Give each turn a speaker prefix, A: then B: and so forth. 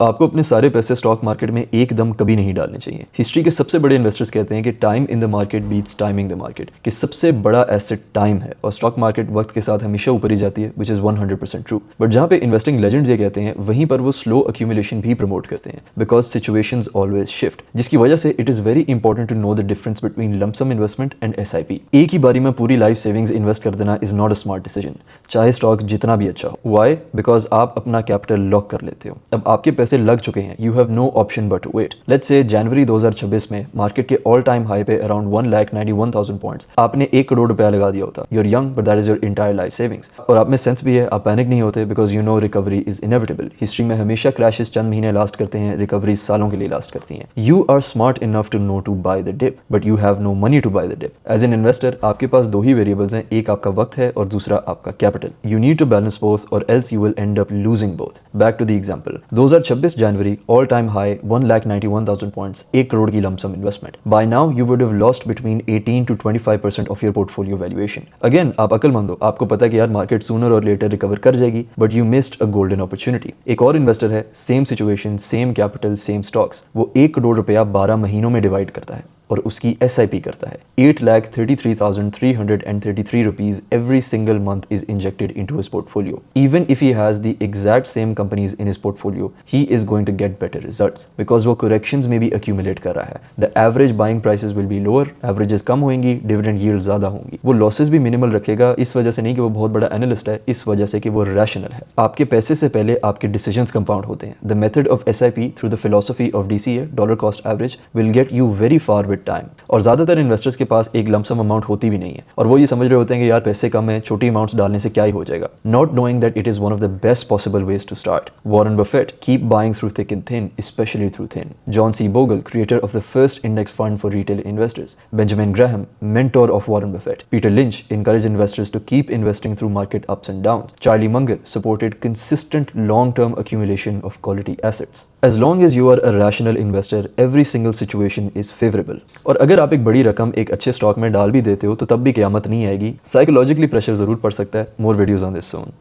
A: आपको अपने सारे पैसे स्टॉक मार्केट में एकदम कभी नहीं डालने चाहिए। हिस्ट्री के सबसे बड़े इन्वेस्टर्स कहते हैं कि time in the market beats timing the market, कि सबसे बड़ा एसेट टाइम है और स्टॉक मार्केट वक्त के साथ हमेशा ऊपर ही जाती है, विच इज़ 100% ट्रू। बट जहाँ पे इन्वेस्टिंग लेजेंड्स ये कहते हैं, वहीं पर वो स्लो अक्यूमुलेशन भी प्रमोट करते हैं, बिकॉज सिचुएशंस ऑलवेज शिफ्ट, जिसकी वजह से it is very important to know the difference between lump sum investment and SIP। एक ही बारी में पूरी लाइफ सेविंग्स इन्वेस्ट कर देना is not a smart decision, चाहे स्टॉक जितना भी अच्छा हो। वाई? बिकॉज आप अपना कैपिटल लॉक कर लेते हो। अब आपके पैसे लग चुके हैं, you have no option but to wait. Let's say जनवरी 2026 में मार्केट के ऑल टाइम हाई पे अराउंड 1,91,000 पॉइंट्स आपने 1 करोड़ रुपया लगा दिया होता। You're young but that is your entire life savings। और आप में सेंस भी है, आप पैनिक नहीं होते because you know recovery is inevitable। History में हमेशा क्रैशेस चंद महीने लास्ट करते हैं, रिकवरी सालों के लिए लास्ट करती हैं। You are smart enough to know to buy the dip but you have no money to buy the dip। As an investor आपके पास दो ही वेरिएबल्स हैं, एक आपका वक्त है और दूसरा आपका capital. You need to balance both or else you will end up losing both। Back to the example, 2026 January all time high 1,91,000 points, 1 crore की lump sum investment। By now you would have lost between 18 to 25% of your portfolio valuation। Again आप अक्लमंद हो, आपको पता है कि यार market sooner और letter recover कर जाएगी, but you missed a golden opportunity। एक और इन्वेस्टर है, same situation, same capital, same stocks, वो 1 करोड़ रुपया 12 महीनों में डिवाइड करता है और उसकी SIP करता है। 8,33,333 rupees every single month is injected into his portfolio। Even if he has the exact same companies in his portfolio, he is going to get better results because वो corrections में भी accumulate कर रहा है। The average buying prices will be lower, averages कम होंगी, dividend yield ज़्यादा होंगी। वो losses भी minimal रखेगा, इस वजह से नहीं कि वो बहुत बड़ा analyst है, इस वजह से कि वो rational है। आपके पैसे से पहले आपके decisions compound होते हैं। The method of SIP through the philosophy of DCA, dollar cost average, will get you very far with time. और ज़्यादातर इन्वेस्टर्स के पास एक लमसम अमाउंट होती भी नहीं है और वो ये समझ रहे होते हैं कि यार पैसे कम है, छोटी अमाउंट्स डालने से क्या ही हो जाएगा, not knowing that it is one of the best possible ways to start. Warren Buffett, keep buying through thick and thin, specially through thin. John C Bogle, creator of the first index fund for retail investors. Benjamin Graham, mentor of Warren Buffett। Peter Lynch encouraged investors to keep investing through market ups and downs। Charlie Munger supported consistent long-term accumulation of quality assets। As long as you are a rational investor, every single situation is favorable। और अगर आप एक बड़ी रकम एक अच्छे stock में डाल भी देते हो तो तब भी क़यामत नहीं आएगी। साइकोलॉजिकली प्रेशर जरूर पड़ सकता है। More videos on this soon.